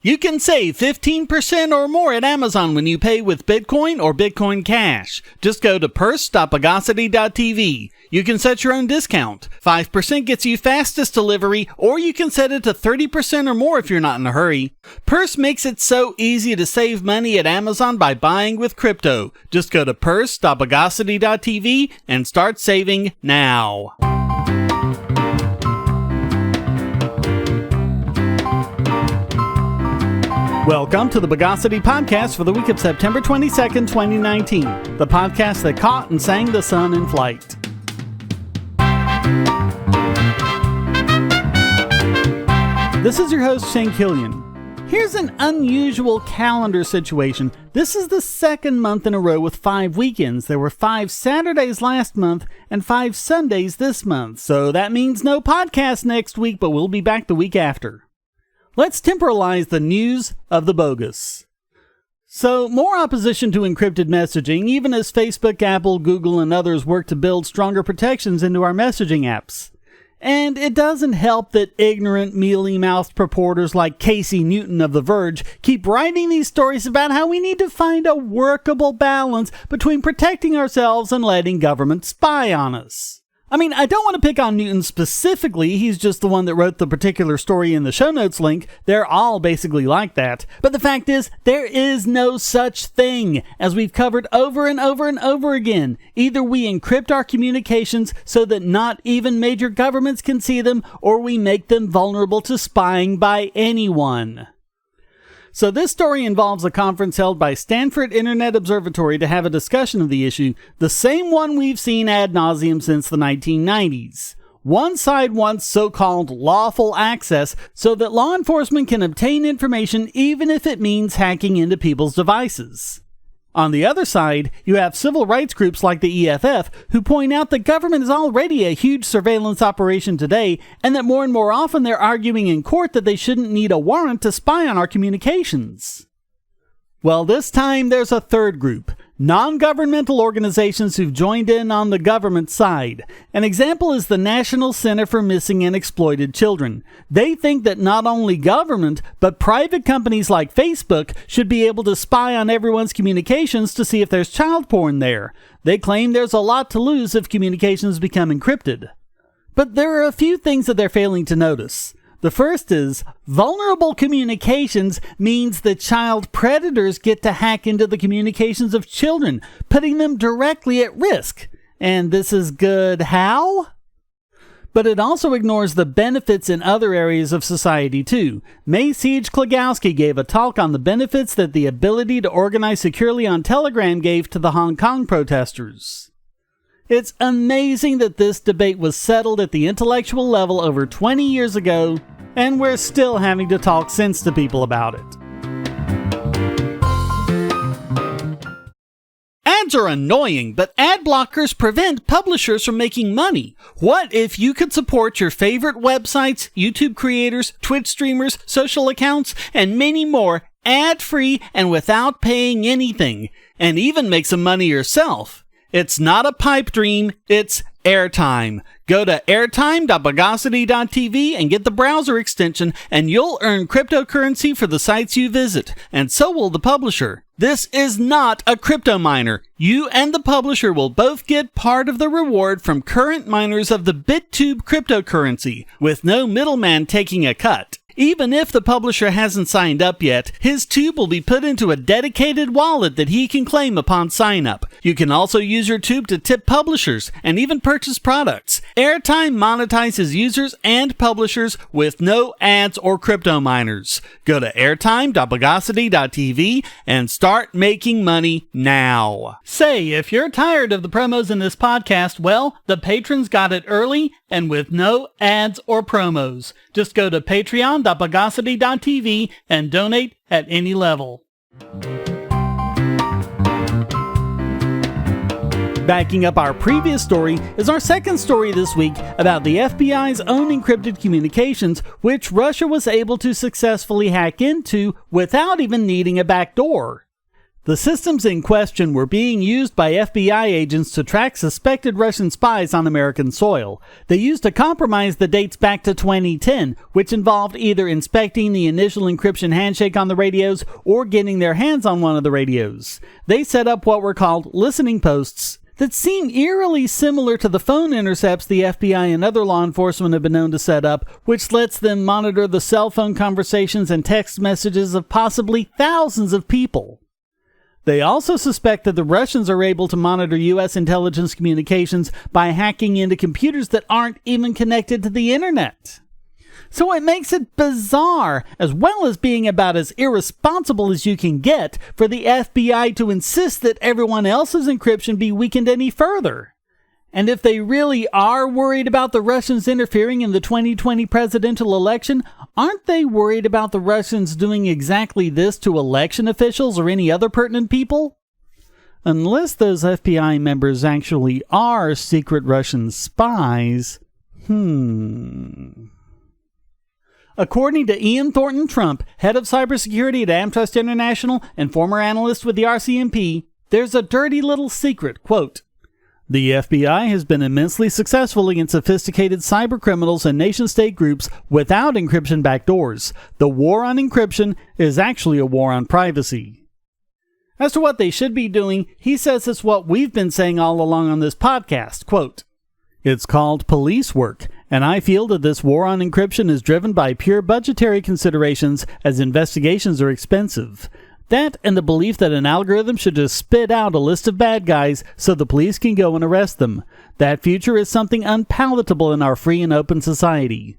You can save 15% or more at Amazon when you pay with Bitcoin or Bitcoin Cash. Just go to purse.bogosity.tv. You can set your own discount. 5% gets you fastest delivery, or you can set it to 30% or more if you're not in a hurry. Purse makes it so easy to save money at Amazon by buying with crypto. Just go to purse.bogosity.tv and start saving now. Welcome to the Bogosity podcast for the week of September 22nd, 2019, the podcast that caught and sang the sun in flight. This is your host, Shane Killian. Here's an unusual calendar situation. This is the second month in a row with 5 weekends. There were 5 Saturdays last month and 5 Sundays this month, so that means no podcast next week, but we'll be back the week after. Let's temporalize the news of the bogus. So, more opposition to encrypted messaging, even as Facebook, Apple, Google, and others work to build stronger protections into our messaging apps. And it doesn't help that ignorant, mealy-mouthed purporters like Casey Newton of The Verge keep writing these stories about how we need to find a workable balance between protecting ourselves and letting government spy on us. I mean, I don't want to pick on Newton specifically, he's just the one that wrote the particular story in the show notes link. They're all basically like that. But the fact is, there is no such thing, as we've covered over and over and over again. Either we encrypt our communications so that not even major governments can see them, or we make them vulnerable to spying by anyone. So this story involves a conference held by Stanford Internet Observatory to have a discussion of the issue, the same one we've seen ad nauseum since the 1990s. One side wants so-called lawful access so that law enforcement can obtain information even if it means hacking into people's devices. On the other side, you have civil rights groups like the EFF who point out that government is already a huge surveillance operation today, and that more and more often they're arguing in court that they shouldn't need a warrant to spy on our communications. Well, this time there's a third group, non-governmental organizations who've joined in on the government side. An example is the National Center for Missing and Exploited Children. They think that not only government, but private companies like Facebook should be able to spy on everyone's communications to see if there's child porn there. They claim there's a lot to lose if communications become encrypted. But there are a few things that they're failing to notice. The first is, vulnerable communications means that child predators get to hack into the communications of children, putting them directly at risk. And this is good how? But it also ignores the benefits in other areas of society too. May Siege Klagowski gave a talk on the benefits that the ability to organize securely on Telegram gave to the Hong Kong protesters. It's amazing that this debate was settled at the intellectual level over 20 years ago, and we're still having to talk sense to people about it. Ads are annoying, but ad blockers prevent publishers from making money. What if you could support your favorite websites, YouTube creators, Twitch streamers, social accounts, and many more ad-free and without paying anything, and even make some money yourself? It's not a pipe dream, it's airtime. Go to airtime.bogosity.tv and get the browser extension, and you'll earn cryptocurrency for the sites you visit, and so will the publisher. This is not a crypto miner. You and the publisher will both get part of the reward from current miners of the BitTube cryptocurrency, with no middleman taking a cut. Even if the publisher hasn't signed up yet, his tube will be put into a dedicated wallet that he can claim upon sign up. You can also use your tube to tip publishers and even purchase products. Airtime monetizes users and publishers with no ads or crypto miners. Go to airtime.bogosity.tv and start making money now. Say, if you're tired of the promos in this podcast, well, the patrons got it early and with no ads or promos. Just go to patreon.bogosity.tv and donate at any level. Backing up our previous story is our second story this week about the FBI's own encrypted communications, which Russia was able to successfully hack into without even needing a backdoor. The systems in question were being used by FBI agents to track suspected Russian spies on American soil. They used a compromise that dates back to 2010, which involved either inspecting the initial encryption handshake on the radios or getting their hands on one of the radios. They set up what were called listening posts that seem eerily similar to the phone intercepts the FBI and other law enforcement have been known to set up, which lets them monitor the cell phone conversations and text messages of possibly thousands of people. They also suspect that the Russians are able to monitor U.S. intelligence communications by hacking into computers that aren't even connected to the internet. So it makes it bizarre, as well as being about as irresponsible as you can get, for the FBI to insist that everyone else's encryption be weakened any further. And if they really are worried about the Russians interfering in the 2020 presidential election, aren't they worried about the Russians doing exactly this to election officials or any other pertinent people? Unless those FBI members actually are secret Russian spies. According to Ian Thornton Trump, head of cybersecurity at AmTrust International and former analyst with the RCMP, there's a dirty little secret, quote, "The FBI has been immensely successful against sophisticated cyber criminals and nation-state groups without encryption backdoors. The war on encryption is actually a war on privacy." As to what they should be doing, he says it's what we've been saying all along on this podcast, quote, "It's called police work, and I feel that this war on encryption is driven by pure budgetary considerations as investigations are expensive. That and the belief that an algorithm should just spit out a list of bad guys so the police can go and arrest them. That future is something unpalatable in our free and open society."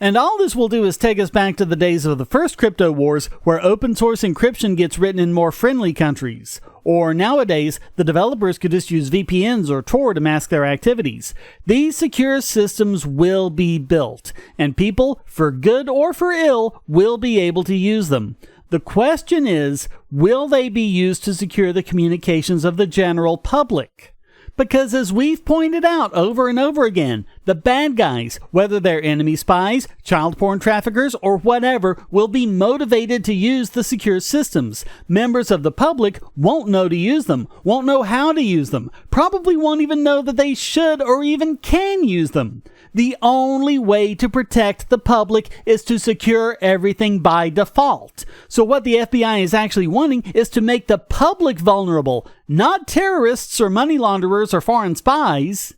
And all this will do is take us back to the days of the first crypto wars, where open source encryption gets written in more friendly countries. Or nowadays, the developers could just use VPNs or Tor to mask their activities. These secure systems will be built, and people, for good or for ill, will be able to use them. The question is, will they be used to secure the communications of the general public? Because as we've pointed out over and over again, the bad guys, whether they're enemy spies, child porn traffickers, or whatever, will be motivated to use the secure systems. Members of the public won't know to use them, won't know how to use them, probably won't even know that they should or even can use them. The only way to protect the public is to secure everything by default. So what the FBI is actually wanting is to make the public vulnerable, not terrorists or money launderers or foreign spies.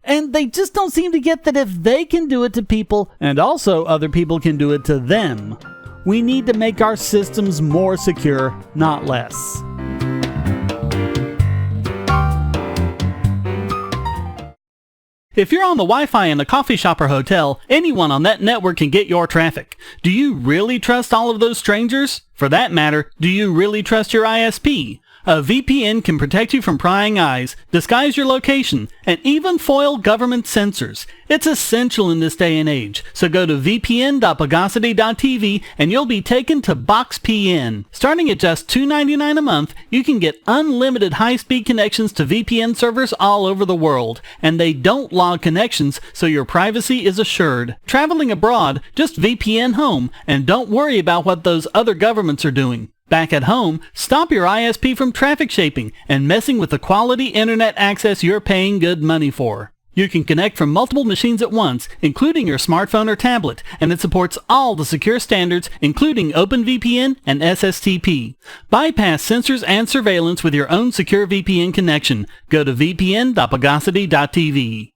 And they just don't seem to get that if they can do it to people, and also other people can do it to them. We need to make our systems more secure, not less. If you're on the Wi-Fi in a coffee shop or hotel, anyone on that network can get your traffic. Do you really trust all of those strangers? For that matter, do you really trust your ISP? A VPN can protect you from prying eyes, disguise your location, and even foil government censors. It's essential in this day and age, so go to vpn.bogosity.tv and you'll be taken to BoxPN. Starting at just $2.99 a month, you can get unlimited high-speed connections to VPN servers all over the world, and they don't log connections, so your privacy is assured. Traveling abroad, just VPN home, and don't worry about what those other governments are doing. Back at home, stop your ISP from traffic shaping and messing with the quality internet access you're paying good money for. You can connect from multiple machines at once, including your smartphone or tablet, and it supports all the secure standards, including OpenVPN and SSTP. Bypass censors and surveillance with your own secure VPN connection. Go to vpn.bogosity.tv.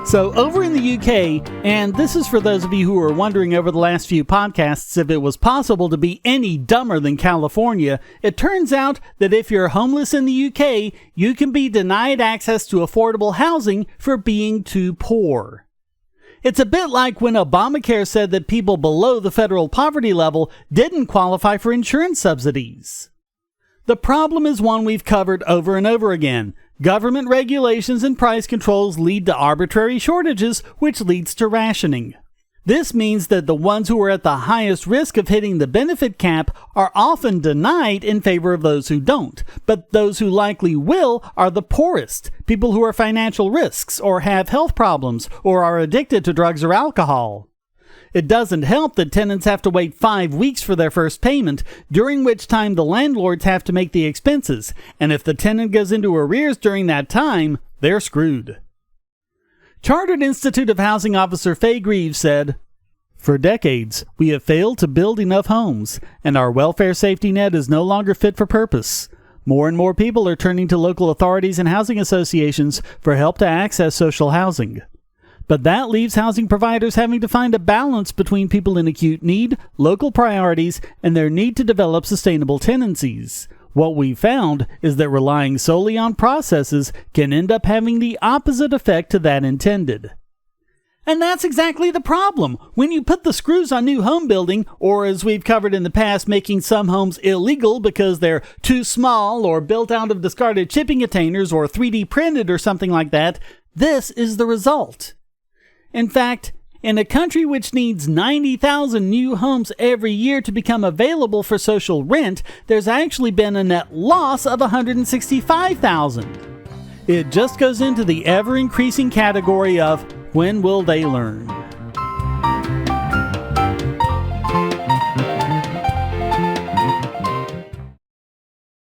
So over in the UK, and this is for those of you who were wondering over the last few podcasts if it was possible to be any dumber than California, it turns out that if you're homeless in the UK, you can be denied access to affordable housing for being too poor. It's a bit like when Obamacare said that people below the federal poverty level didn't qualify for insurance subsidies. The problem is one we've covered over and over again. Government regulations and price controls lead to arbitrary shortages, which leads to rationing. This means that the ones who are at the highest risk of hitting the benefit cap are often denied in favor of those who don't. But those who likely will are the poorest, people who are financial risks, or have health problems, or are addicted to drugs or alcohol. It doesn't help that tenants have to wait 5 weeks for their first payment, during which time the landlords have to make the expenses, and if the tenant goes into arrears during that time, they're screwed. Chartered Institute of Housing Officer Faye Greaves said, "For decades, we have failed to build enough homes, and our welfare safety net is no longer fit for purpose. More and more people are turning to local authorities and housing associations for help to access social housing. But that leaves housing providers having to find a balance between people in acute need, local priorities, and their need to develop sustainable tenancies. What we've found is that relying solely on processes can end up having the opposite effect to that intended." And that's exactly the problem. When you put the screws on new home building, or as we've covered in the past, making some homes illegal because they're too small or built out of discarded shipping containers or 3D printed or something like that, this is the result. In fact, in a country which needs 90,000 new homes every year to become available for social rent, there's actually been a net loss of 165,000. It just goes into the ever-increasing category of when will they learn?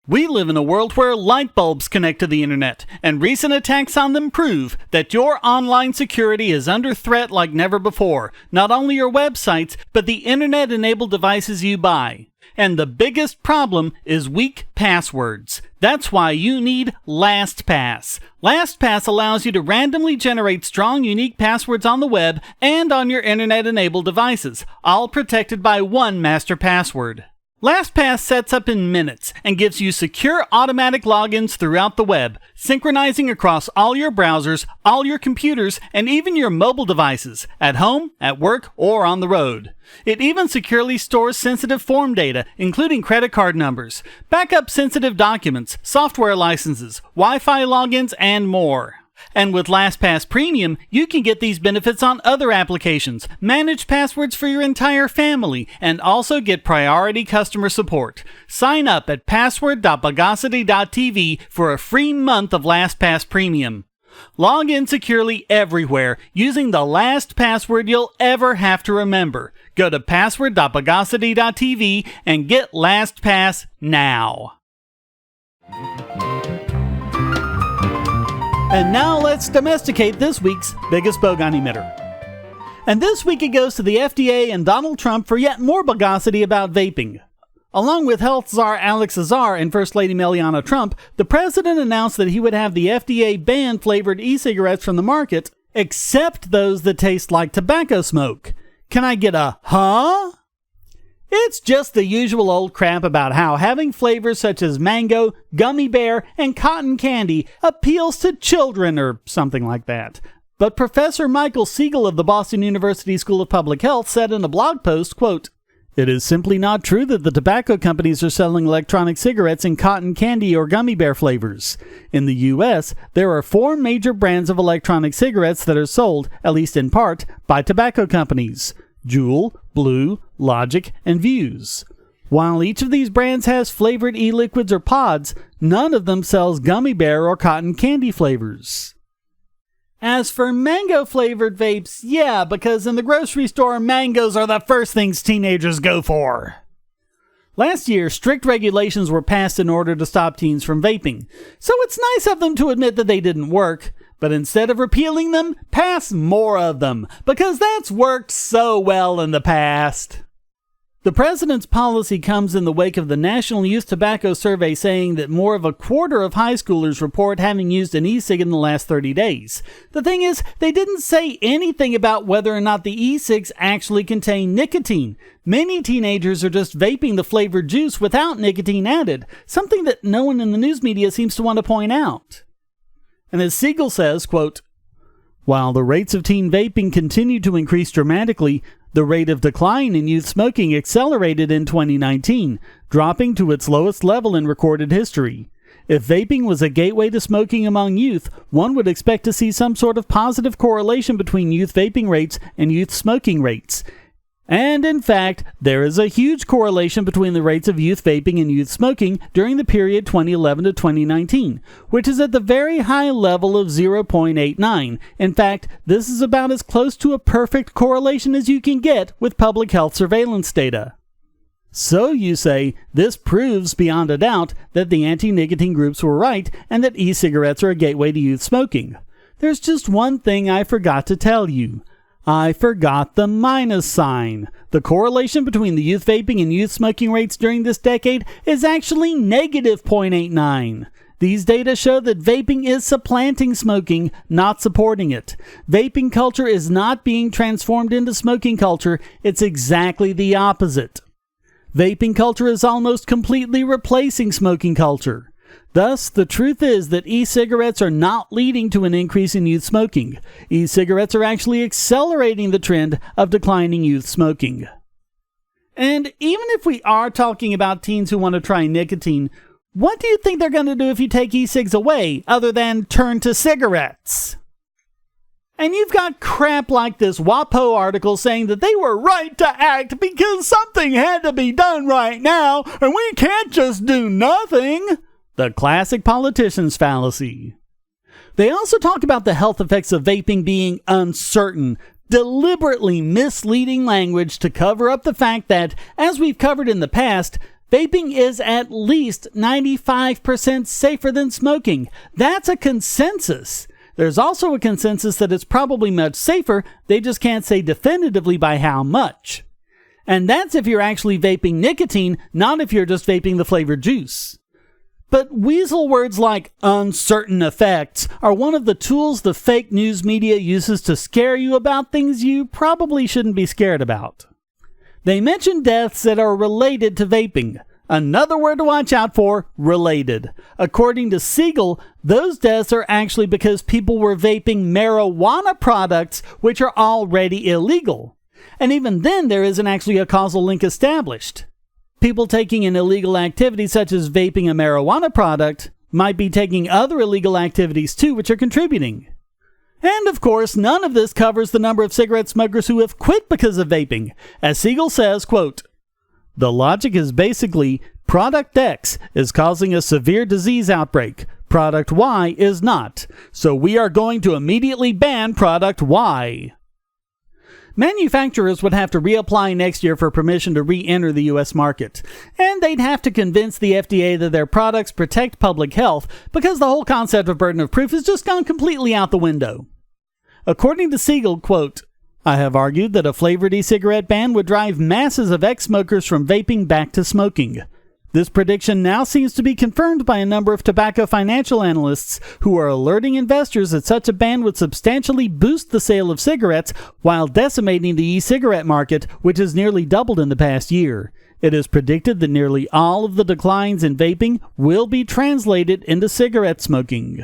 We live in a world where light bulbs connect to the internet, and recent attacks on them prove that your online security is under threat like never before. Not only your websites, but the internet-enabled devices you buy. And the biggest problem is weak passwords. That's why you need LastPass. LastPass allows you to randomly generate strong, unique passwords on the web and on your internet-enabled devices, all protected by one master password. LastPass sets up in minutes and gives you secure automatic logins throughout the web, synchronizing across all your browsers, all your computers, and even your mobile devices, at home, at work, or on the road. It even securely stores sensitive form data, including credit card numbers, backup sensitive documents, software licenses, Wi-Fi logins, and more. And with LastPass Premium, you can get these benefits on other applications, manage passwords for your entire family, and also get priority customer support. Sign up at password.bogosity.tv for a free month of LastPass Premium. Log in securely everywhere using the last password you'll ever have to remember. Go to password.bogosity.tv and get LastPass now. And now let's domesticate this week's biggest Bogon emitter. And this week it goes to the FDA and Donald Trump for yet more Bogosity about vaping. Along with health czar Alex Azar and First Lady Melania Trump, the president announced that he would have the FDA ban flavored e-cigarettes from the market, except those that taste like tobacco smoke. Can I get a huh? It's just the usual old crap about how having flavors such as mango, gummy bear, and cotton candy appeals to children or something like that. But Professor Michael Siegel of the Boston University School of Public Health said in a blog post, quote, "It is simply not true that the tobacco companies are selling electronic cigarettes in cotton candy or gummy bear flavors. In the U.S., there are 4 major brands of electronic cigarettes that are sold, at least in part, by tobacco companies: Juul, Blue, Logic, and Vuse. While each of these brands has flavored e-liquids or pods, none of them sells gummy bear or cotton candy flavors." As for mango-flavored vapes, yeah, because in the grocery store, mangoes are the first things teenagers go for. Last year, strict regulations were passed in order to stop teens from vaping, so it's nice of them to admit that they didn't work. But instead of repealing them, pass more of them, because that's worked so well in the past. The president's policy comes in the wake of the National Youth Tobacco Survey saying that more of a quarter of high schoolers report having used an e-cig in the last 30 days. The thing is, they didn't say anything about whether or not the e-cigs actually contain nicotine. Many teenagers are just vaping the flavored juice without nicotine added, something that no one in the news media seems to want to point out. And as Siegel says, quote, "While the rates of teen vaping continue to increase dramatically, the rate of decline in youth smoking accelerated in 2019, dropping to its lowest level in recorded history. If vaping was a gateway to smoking among youth, one would expect to see some sort of positive correlation between youth vaping rates and youth smoking rates. And in fact, there is a huge correlation between the rates of youth vaping and youth smoking during the period 2011 to 2019, which is at the very high level of 0.89. In fact, this is about as close to a perfect correlation as you can get with public health surveillance data. So you say, this proves beyond a doubt that the anti-nicotine groups were right and that e-cigarettes are a gateway to youth smoking. There's just one thing I forgot to tell you. I forgot the minus sign. The correlation between the youth vaping and youth smoking rates during this decade is actually negative 0.89. These data show that vaping is supplanting smoking, not supporting it. Vaping culture is not being transformed into smoking culture. It's exactly the opposite. Vaping culture is almost completely replacing smoking culture. Thus, the truth is that e-cigarettes are not leading to an increase in youth smoking. E-cigarettes are actually accelerating the trend of declining youth smoking. And even if we are talking about teens who want to try nicotine, what do you think they're going to do if you take e-cigs away, other than turn to cigarettes? And you've got crap like this WAPO article saying that they were right to act because something had to be done right now, and we can't just do nothing. The classic politician's fallacy. They also talk about the health effects of vaping being uncertain, deliberately misleading language to cover up the fact that, as we've covered in the past, vaping is at least 95% safer than smoking. That's a consensus. There's also a consensus that it's probably much safer, they just can't say definitively by how much. And that's if you're actually vaping nicotine, not if you're just vaping the flavored juice. But weasel words like uncertain effects are one of the tools the fake news media uses to scare you about things you probably shouldn't be scared about. They mention deaths that are related to vaping. Another word to watch out for, related. According to Siegel, those deaths are actually because people were vaping marijuana products which are already illegal. And even then, there isn't actually a causal link established. People taking an illegal activity such as vaping a marijuana product might be taking other illegal activities too which are contributing. And of course, none of this covers the number of cigarette smokers who have quit because of vaping. As Siegel says, quote, "The logic is basically product X is causing a severe disease outbreak. Product Y is not. So we are going to immediately ban product Y." Manufacturers would have to reapply next year for permission to re-enter the U.S. market, and they'd have to convince the FDA that their products protect public health because the whole concept of burden of proof has just gone completely out the window. According to Siegel, quote, "I have argued that a flavored e-cigarette ban would drive masses of ex-smokers from vaping back to smoking. This prediction now seems to be confirmed by a number of tobacco financial analysts who are alerting investors that such a ban would substantially boost the sale of cigarettes while decimating the e-cigarette market, which has nearly doubled in the past year. It is predicted that nearly all of the declines in vaping will be translated into cigarette smoking."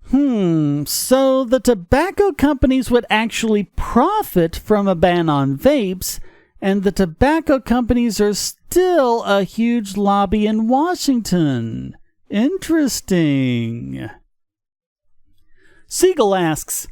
So the tobacco companies would actually profit from a ban on vapes, and the tobacco companies are still a huge lobby in Washington. Interesting. Siegel asks,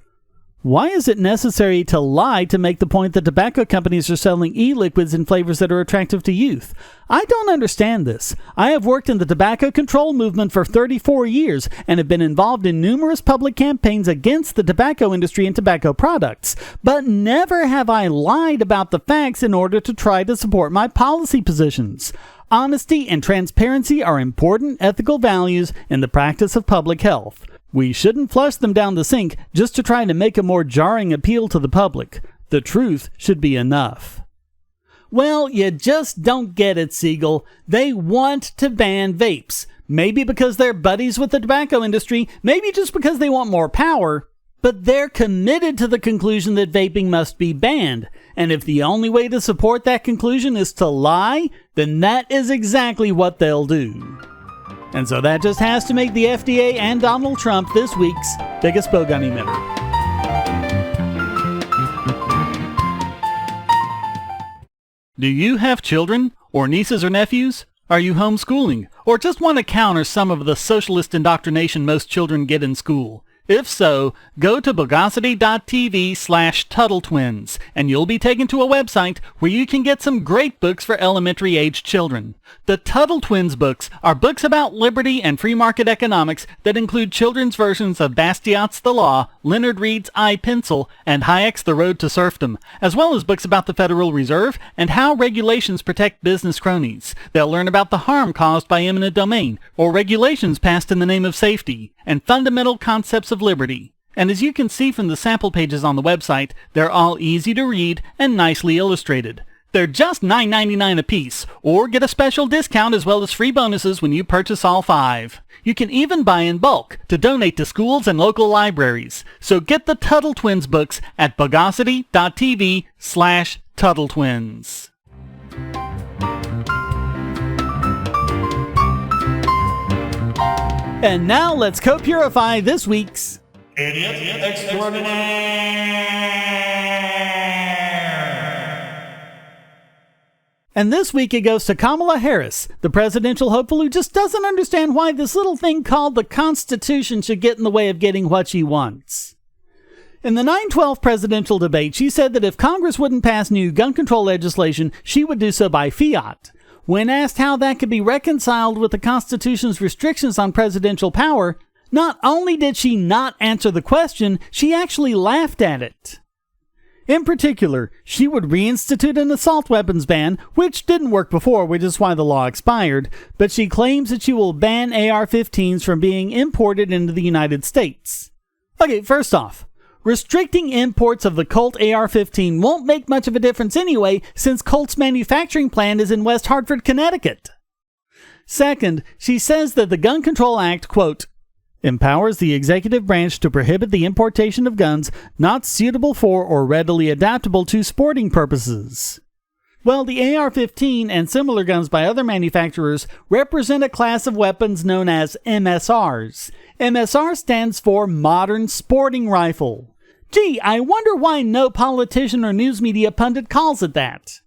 why is it necessary to lie to make the point that tobacco companies are selling e-liquids in flavors that are attractive to youth? I don't understand this. I have worked in the tobacco control movement for 34 years and have been involved in numerous public campaigns against the tobacco industry and tobacco products, but never have I lied about the facts in order to try to support my policy positions. Honesty and transparency are important ethical values in the practice of public health. We shouldn't flush them down the sink just to try to make a more jarring appeal to the public. The truth should be enough. Well, you just don't get it, Siegel. They want to ban vapes. Maybe because they're buddies with the tobacco industry, maybe just because they want more power, but they're committed to the conclusion that vaping must be banned. And if the only way to support that conclusion is to lie, then that is exactly what they'll do. And so that just has to make the FDA and Donald Trump this week's biggest Bogon emitter. Do you have children, or nieces or nephews? Are you homeschooling, or just want to counter some of the socialist indoctrination most children get in school? If so, go to bogosity.tv/TuttleTwins, and you'll be taken to a website where you can get some great books for elementary-aged children. The Tuttle Twins books are books about liberty and free market economics that include children's versions of Bastiat's The Law, Leonard Read's I, Pencil, and Hayek's The Road to Serfdom, as well as books about the Federal Reserve and how regulations protect business cronies. They'll learn about the harm caused by eminent domain, or regulations passed in the name of safety, and fundamental concepts of liberty. And as you can see from the sample pages on the website, they're all easy to read and nicely illustrated. They're just $9.99 a piece, or get a special discount as well as free bonuses when you purchase all 5. You can even buy in bulk to donate to schools and local libraries. So get the Tuttle Twins books at bogosity.tv/TuttleTwins. And now let's co-purify this week's Idiot Extraordinaire. And this week it goes to Kamala Harris, the presidential hopeful who just doesn't understand why this little thing called the Constitution should get in the way of getting what she wants. In the 9/12 presidential debate, she said that if Congress wouldn't pass new gun control legislation, she would do so by fiat. When asked how that could be reconciled with the Constitution's restrictions on presidential power, not only did she not answer the question, she actually laughed at it. In particular, she would reinstitute an assault weapons ban, which didn't work before, which is why the law expired, but she claims that she will ban AR-15s from being imported into the United States. Okay, first off, restricting imports of the Colt AR-15 won't make much of a difference anyway, since Colt's manufacturing plant is in West Hartford, Connecticut. Second, she says that the Gun Control Act, quote, empowers the executive branch to prohibit the importation of guns not suitable for or readily adaptable to sporting purposes. Well, the AR-15 and similar guns by other manufacturers represent a class of weapons known as MSRs. MSR stands for Modern Sporting Rifle. Gee, I wonder why no politician or news media pundit calls it that.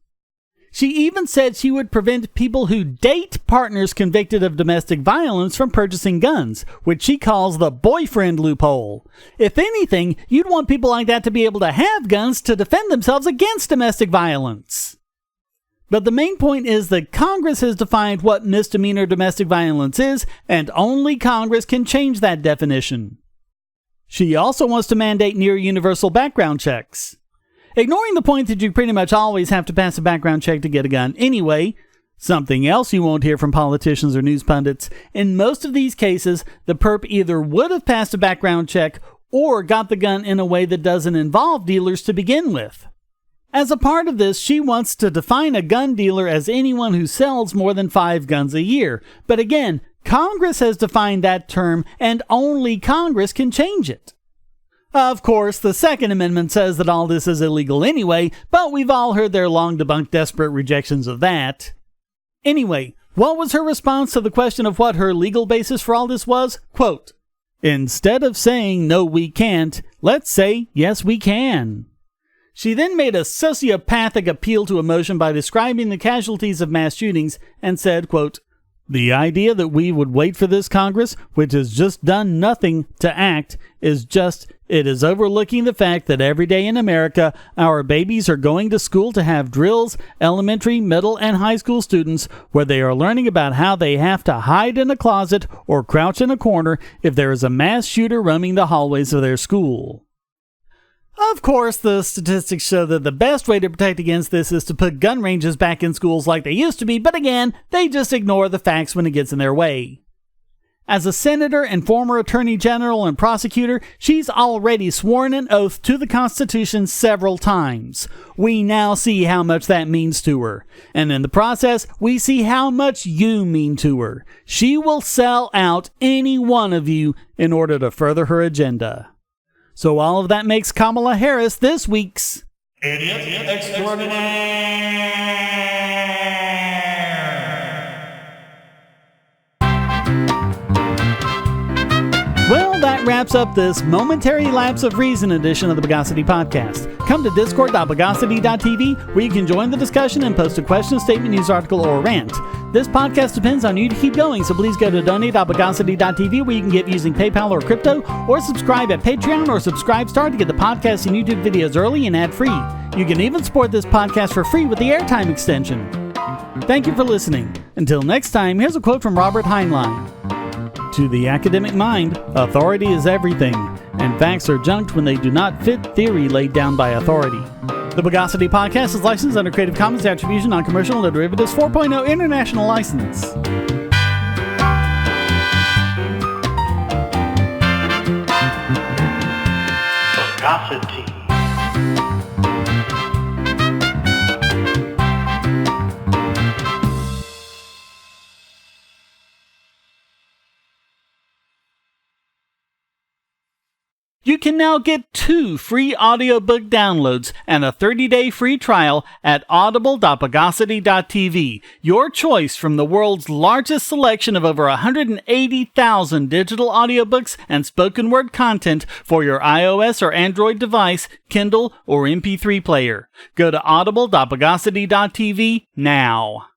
She even said she would prevent people who date partners convicted of domestic violence from purchasing guns, which she calls the boyfriend loophole. If anything, you'd want people like that to be able to have guns to defend themselves against domestic violence. But the main point is that Congress has defined what misdemeanor domestic violence is, and only Congress can change that definition. She also wants to mandate near universal background checks. Ignoring the point that you pretty much always have to pass a background check to get a gun anyway, something else you won't hear from politicians or news pundits, in most of these cases, the perp either would have passed a background check or got the gun in a way that doesn't involve dealers to begin with. As a part of this, she wants to define a gun dealer as anyone who sells more than 5 guns a year. But again, Congress has defined that term, and only Congress can change it. Of course, the Second Amendment says that all this is illegal anyway, but we've all heard their long-debunked desperate rejections of that. Anyway, what was her response to the question of what her legal basis for all this was? Quote, instead of saying, no, we can't, let's say, yes, we can. She then made a sociopathic appeal to emotion by describing the casualties of mass shootings and said, quote, the idea that we would wait for this Congress, which has just done nothing to act, it is overlooking the fact that every day in America, our babies are going to school to have drills, elementary, middle, and high school students, where they are learning about how they have to hide in a closet or crouch in a corner if there is a mass shooter roaming the hallways of their school. Of course, the statistics show that the best way to protect against this is to put gun ranges back in schools like they used to be, but again, they just ignore the facts when it gets in their way. As a senator and former attorney general and prosecutor, she's already sworn an oath to the Constitution several times. We now see how much that means to her. And in the process, we see how much you mean to her. She will sell out any one of you in order to further her agenda. So all of that makes Kamala Harris this week's Idiot Extraordinaire. Well, that wraps up this momentary lapse of reason edition of the Bogosity podcast. Come to discord.bogosity.tv where you can join the discussion and post a question, statement, news article, or rant. This podcast depends on you to keep going, so please go to donate.bogosity.tv where you can give using PayPal or crypto, or subscribe at Patreon or Subscribestar to get the podcast and YouTube videos early and ad-free. You can even support this podcast for free with the airtime extension. Thank you for listening. Until next time, here's a quote from Robert Heinlein. To the academic mind, authority is everything, and facts are junked when they do not fit theory laid down by authority. The Bogosity podcast is licensed under Creative Commons Attribution Non-Commercial No Derivatives 4.0 International License. Bogosity. You can now get 2 free audiobook downloads and a 30-day free trial at audible.bogosity.tv. Your choice from the world's largest selection of over 180,000 digital audiobooks and spoken word content for your iOS or Android device, Kindle, or MP3 player. Go to audible.bogosity.tv now.